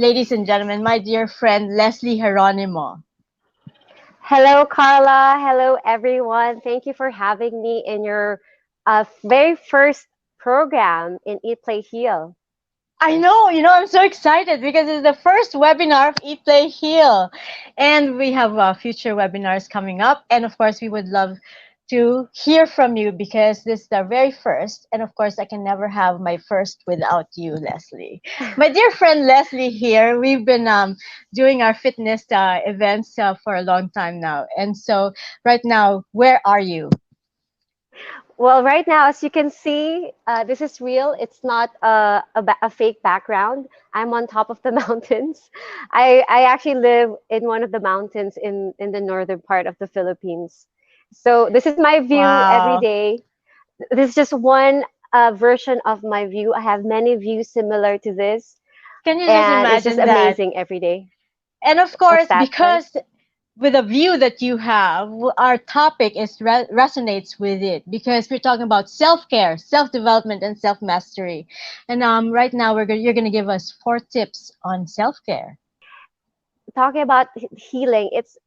ladies and gentlemen, my dear friend Leslie Geronimo. Hello, Carla. Hello, everyone. Thank you for having me in your very first program in Eat, Play, Heal. I know, I'm so excited because it's the first webinar of Eat, Play, Heal. And we have future webinars coming up. And of course, we would love to hear from you because this is the very first. And of course, I can never have my first without you, Leslie. My dear friend Leslie here, we've been doing our fitness events for a long time now. And so right now, where are you? Well, right now, as you can see, this is real. It's not a fake background. I'm on top of the mountains. I actually live in one of the mountains in the northern part of the Philippines. So this is my view every Wow. day. This is just one version of my view. I have many views similar to this, Can you just and it's just imagine that? amazing every day. And of What's course, that? Sorry. because with the view that you have, our topic is resonates with it because we're talking about self-care, self-development, and self-mastery. And right now you're gonna give us 4 tips on self-care. Talking about healing, it's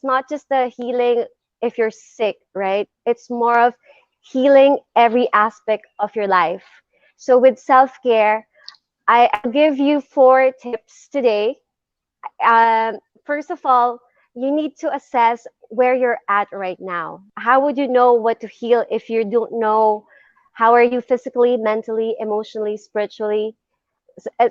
not just the healing if you're sick, right? It's more of healing every aspect of your life. So with self-care, I'll give you 4 tips today. First of all, you need to assess where you're at right now. How would you know what to heal if you don't know how are you physically, mentally, emotionally, spiritually?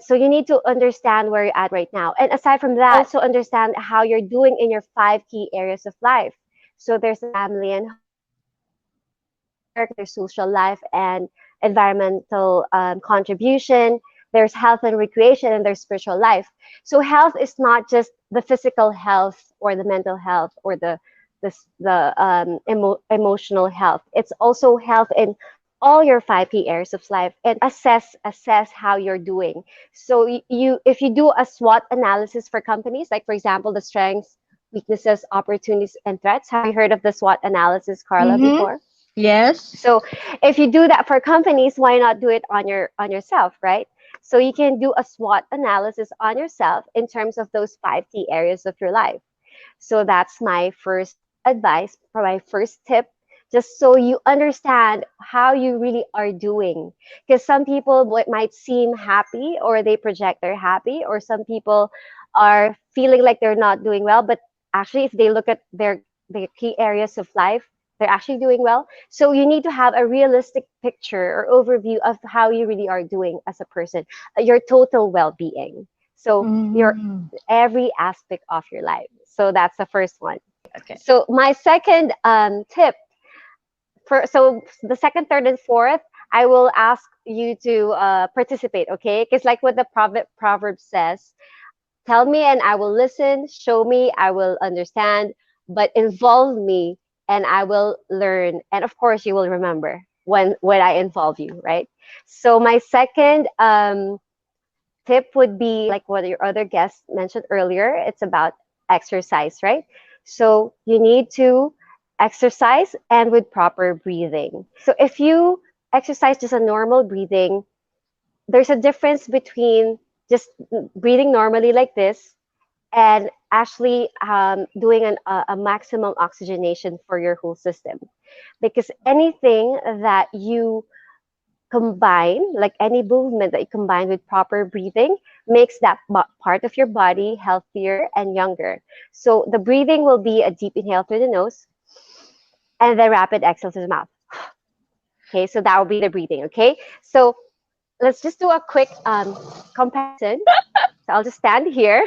So you need to understand where you're at right now. And aside from that, also understand how you're doing in your 5 key areas of life. So there's family and work, there's social life and environmental contribution, there's health and recreation, and there's spiritual life. So health is not just the physical health or the mental health or the emotional health. It's also health in all your 5 key areas of life, and assess how you're doing. So you if you do a SWOT analysis for companies, like for example the strengths, weaknesses, opportunities, and threats. Have you heard of the SWOT analysis, Carla, Mm-hmm. before? Yes. So if you do that for companies, why not do it on yourself, right? So you can do a SWOT analysis on yourself in terms of those 5 key areas of your life. So that's my first advice, for my first tip, just so you understand how you really are doing. Because some people might seem happy or they project they're happy, or some people are feeling like they're not doing well. But actually, if they look at their key areas of life, they're actually doing well. So you need to have a realistic picture or overview of how you really are doing as a person, your total well-being. So your Mm-hmm. every aspect of your life. So that's the first one. Okay. So my second tip for so the second, third, and fourth, I will ask you to participate, okay? Because like what the proverb says, tell me and I will listen, show me, I will understand, but involve me and I will learn. And of course, you will remember when I involve you, right? So my second tip would be like what your other guests mentioned earlier. It's about exercise, right? So you need to exercise and with proper breathing. So if you exercise just a normal breathing, there's a difference between just breathing normally like this and actually doing a maximum oxygenation for your whole system. Because anything that you combine, like any movement that you combine with proper breathing, makes that part of your body healthier and younger. So the breathing will be a deep inhale through the nose and the rapid exhale through the mouth. Okay, so that will be the breathing. Okay, so let's just do a quick comparison. So I'll just stand here.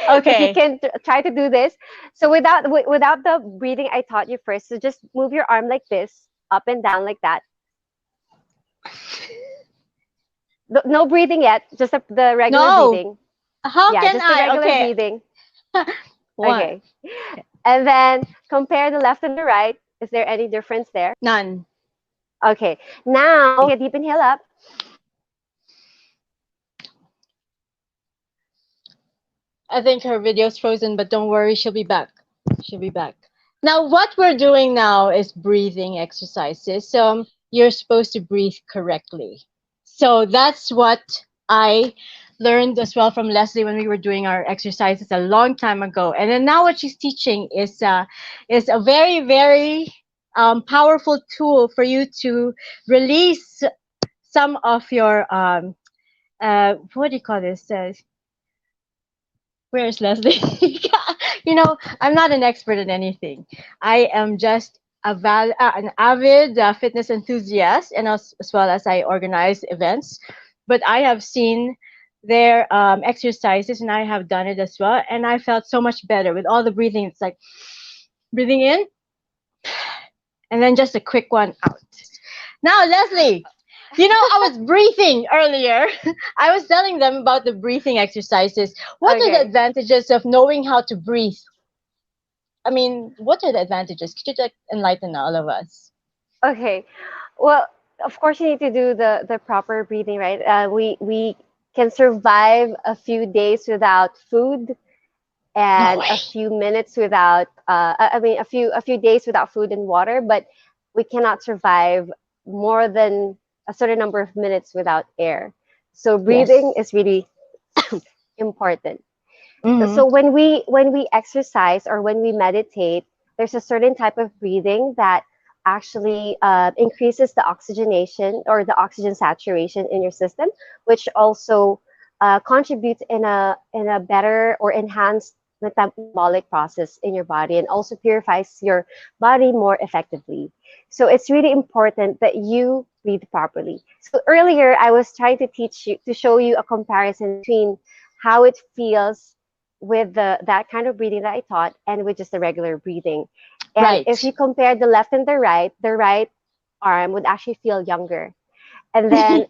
If you Okay. can try to do this. So without the breathing I taught you first, so just move your arm like this, up and down like that. No breathing yet, just the regular No. breathing. How Yeah, can just the I? regular Okay. breathing. One. Okay. And then compare the left and the right. Is there any difference there? None. Okay. Now, take a deep inhale up. I think her video's frozen, but don't worry, she'll be back. She'll be back. Now, what we're doing now is breathing exercises. So you're supposed to breathe correctly. So that's what I learned as well from Leslie when we were doing our exercises a long time ago. And then now what she's teaching is a very, very powerful tool for you to release some of your what do you call this? Where's Leslie? I'm not an expert in anything. I am just an avid fitness enthusiast, and as well as I organize events. But I have seen their exercises, and I have done it as well, and I felt so much better with all the breathing. It's like breathing in, and then just a quick one out. Now, Leslie, I was breathing earlier. I was telling them about the breathing exercises. What are the Okay. advantages of knowing how to breathe? I mean, what are the advantages? Could you like enlighten all of us? Okay. Well, of course you need to do the proper breathing, right? We can survive a few days without food No and a way. few minutes without I mean a few days without food and water, but we cannot survive more than a certain number of minutes without air. So breathing Yes. is really important. Mm-hmm. So when we exercise or when we meditate, there's a certain type of breathing that actually increases the oxygenation or the oxygen saturation in your system, which also contributes in a better or enhanced metabolic process in your body, and also purifies your body more effectively. So it's really important that you breathe properly. So earlier I was trying to teach you to show you a comparison between how it feels with that kind of breathing that I taught and with just the regular breathing. And if Right. you compare the right arm would actually feel younger. And then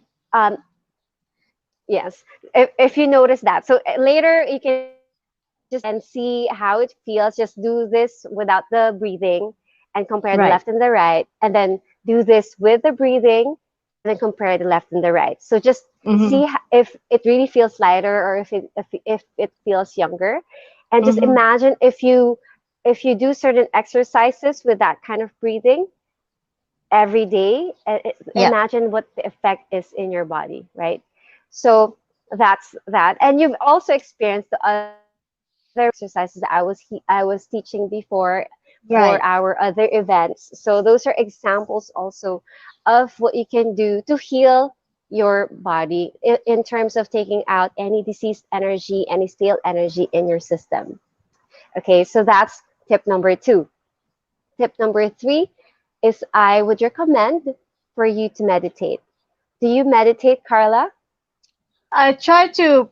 yes, if you notice that. So later you can just and see how it feels. Just do this without the breathing and compare the Right. left and the right, and then do this with the breathing and then compare the left and the right. So just Mm-hmm. see if it really feels lighter or if it feels younger, and just Mm-hmm. imagine if you do certain exercises with that kind of breathing every day, Yeah. imagine what the effect is in your body, right? So that's that. And you've also experienced the other exercises I was teaching before for Right. our other events. So those are examples also of what you can do to heal your body in terms of taking out any diseased energy, any stale energy in your system. Okay, so that's tip number 2. Tip number 3 is I would recommend for you to meditate. Do you meditate, Carla? I try to.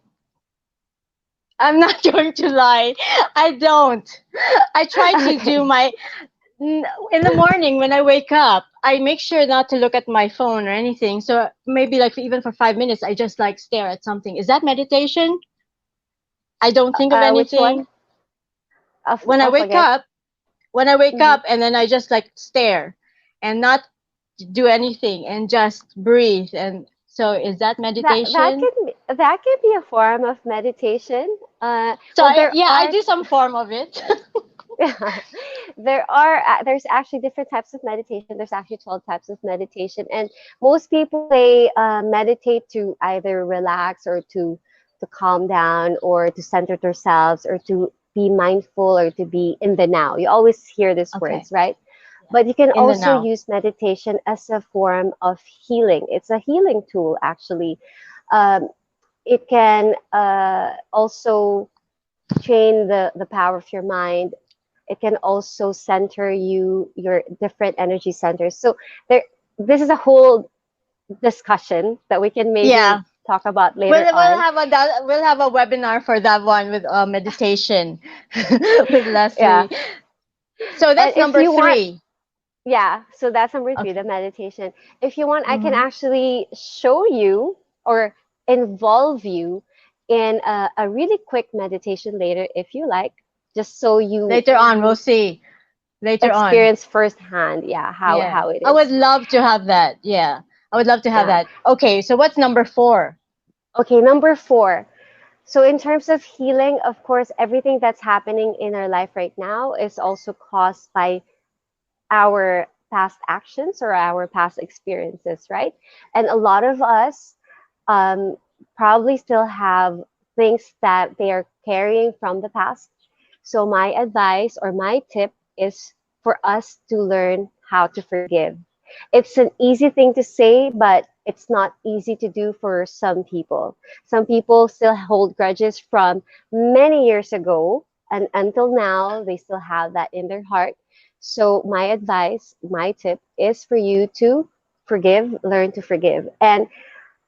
I'm not going to lie. I don't. I try to Okay. do my in the morning when I wake up. I make sure not to look at my phone or anything. So maybe like even for 5 minutes, I just like stare at something. Is that meditation? I don't think of Which one? anything. When I wake Again. up, when I wake Mhm. up and then I just like stare and not do anything and just breathe. And so is that meditation? That can be a form of meditation. So Well, there yeah, I are do some form of it. there's actually different types of meditation. There's actually 12 types of meditation, and most people they meditate to either relax or to calm down or to center themselves or to be mindful or to be in the now. You always hear these Okay. words, right? Yeah. But you can In the also now. use meditation as a form of healing. It's a healing tool, actually. Um, it can also train the power of your mind. It can also center your different energy centers. So there, this is a whole discussion that we can maybe Yeah. talk about We'll later we'll on. have we'll have a webinar for that one with meditation with Yeah, Leslie. So and that's if number you want, 3. yeah, so that's number 3, Okay. the meditation. If you want, I can Mm-hmm. actually show you or involve you in a really quick meditation later if you like, just so you Later on, we'll see. Later on. experience firsthand, yeah, how Yeah. how it I would is. love to have that. Yeah. I would love to have Yeah. that. Okay, so what's number 4? Okay, number 4. So in terms of healing, of course, everything that's happening in our life right now is also caused by our past actions or our past experiences, right? And a lot of us, um, probably still have things that they are carrying from the past. So my advice or my tip is for us to learn how to forgive. It's an easy thing to say, but it's not easy to do for some people. Some people still hold grudges from many years ago, and until now, they still have that in their heart. So, my advice, my tip is for you to forgive, learn to forgive. And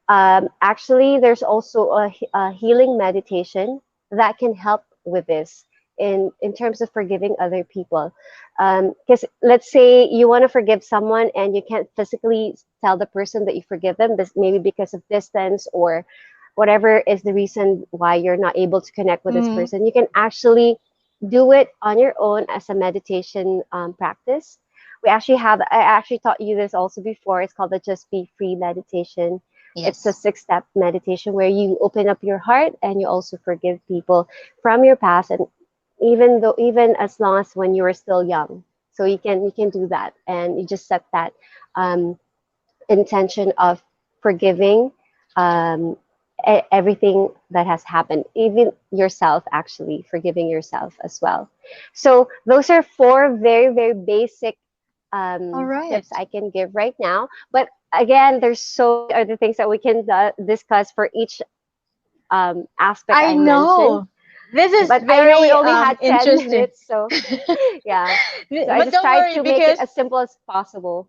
actually, there's also a healing meditation that can help with this in terms of forgiving other people. Because let's say you want to forgive someone and you can't physically tell the person that you forgive them, this maybe because of distance or whatever is the reason why you're not able to connect with this Mm. person. You can actually do it on your own as a meditation practice. I actually taught you this also before. It's called the Just Be Free meditation. It's a Yes. 6 step meditation where you open up your heart and you also forgive people from your past, and even as long as when you were still young. So you can do that, and you just set that um, intention of forgiving um, everything that has happened, even yourself, actually forgiving yourself as well. So those are 4 very, very basic All right. tips I can give right now. But again, there's so many other things that we can discuss for each aspect I I mentioned. know. This is But I know we very only had 10 interesting. minutes, so yeah. So I But just don't tried worry to make it because as simple as possible.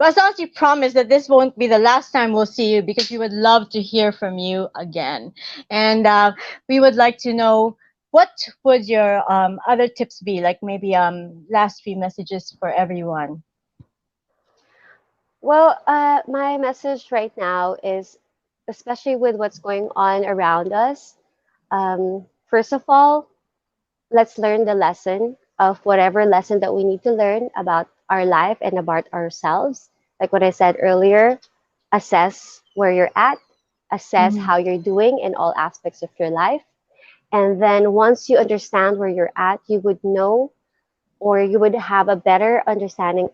as long as you promise that this won't be the last time we'll see you, because we would love to hear from you again. And we would like to know, what would your other tips be? Like maybe last few messages for everyone. Well, my message right now is, especially with what's going on around us, first of all, let's learn the lesson of whatever lesson that we need to learn about our life and about ourselves. Like what I said earlier, assess where you're at, assess Hmm. how you're doing in all aspects of your life. And then once you understand where you're at, you would know, or you would have a better understanding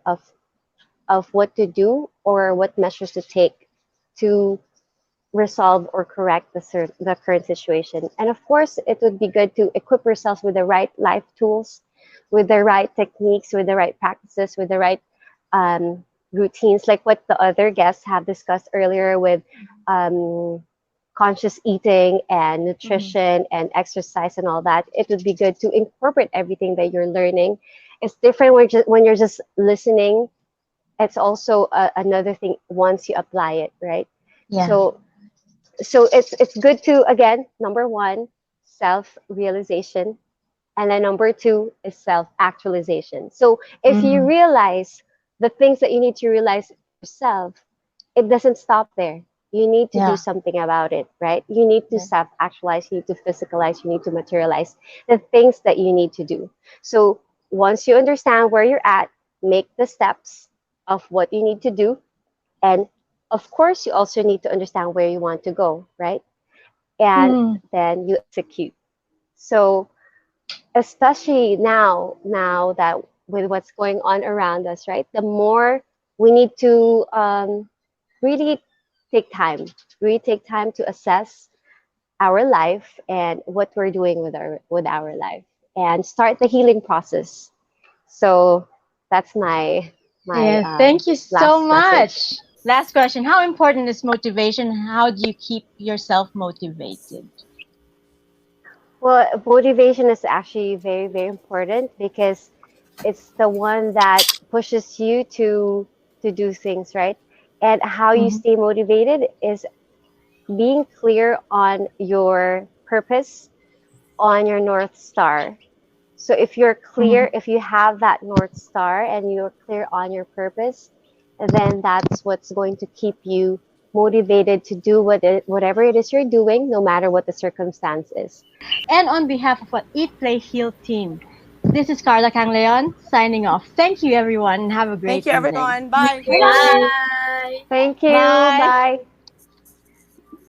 of what to do or what measures to take to resolve or correct the current situation. And of course, it would be good to equip yourself with the right life tools, with the right techniques, with the right practices, with the right um, routines, like what the other guests have discussed earlier with um, conscious eating and Hmm. nutrition and exercise and all that. It would be good to incorporate everything that you're learning. It's different when you're just listening. It's also another thing once you apply it, right? Yeah. So so it's good to, again, number one, self realization, and then number two is self actualization. So if you Hmm. realize the things that you need to realize yourself, it doesn't stop there. You need to do Yeah. something about it, right? You need to Yeah. self actualize, you need to physicalize, you need to materialize the things that you need to do. So once you understand where you're at, make the steps of what you need to do. And of course, you also need to understand where you want to go, right? And Mm. then you execute. So especially now that with what's going on around us, right? The more we need to really take time, really take time to assess our life and what we're doing with our life, and start the healing process. So that's my Yes. Thank you so last message. much. Last question. How important is motivation? How do you keep yourself motivated? Well, motivation is actually very, very important because it's the one that pushes you to do things, right? And how you Hmm. stay motivated is being clear on your purpose, on your North Star. So if you're Hmm. clear, if you have that North Star and you're clear on your purpose, then that's what's going to keep you motivated to do whatever it is you're doing, no matter what the circumstance is. And on behalf of our Eat, Play, Heal team, this is Carla Cangleon signing off. Thank you, everyone, and have a Thank great you, evening. everyone. Bye. Thank you. Bye. Thank you. Bye. Bye.